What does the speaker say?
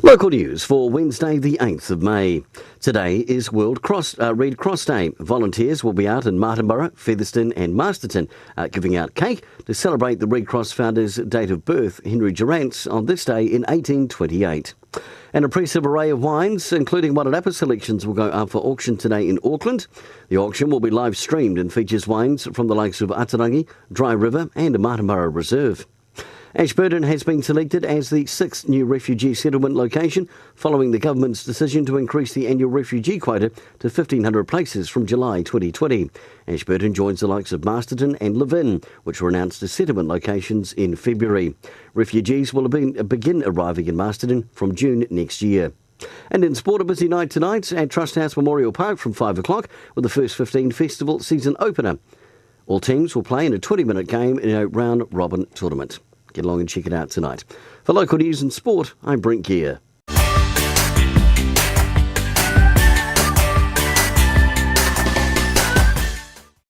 Local news for Wednesday the 8th of May. Today is World Red Cross Day. Volunteers will be out in Martinborough, Featherston and Masterton giving out cake to celebrate the Red Cross founder's date of birth, Henry Durant, on this day in 1828. An impressive array of wines, including Wairarapa selections, will go up for auction today in Auckland. The auction will be live streamed and features wines from the likes of Atarangi, Dry River and Martinborough Reserve. Ashburton has been selected as the 6th new refugee settlement location following the government's decision to increase the annual refugee quota to 1,500 places from July 2020. Ashburton joins the likes of Masterton and Levin, which were announced as settlement locations in February. Refugees will begin arriving in Masterton from June next year. And in sport, a busy night tonight at Trust House Memorial Park from 5 o'clock with the First 15 Festival season opener. All teams will play in a 20-minute game in a round-robin tournament. Get along and check it out tonight. For local news and sport, I'm Brent Gare.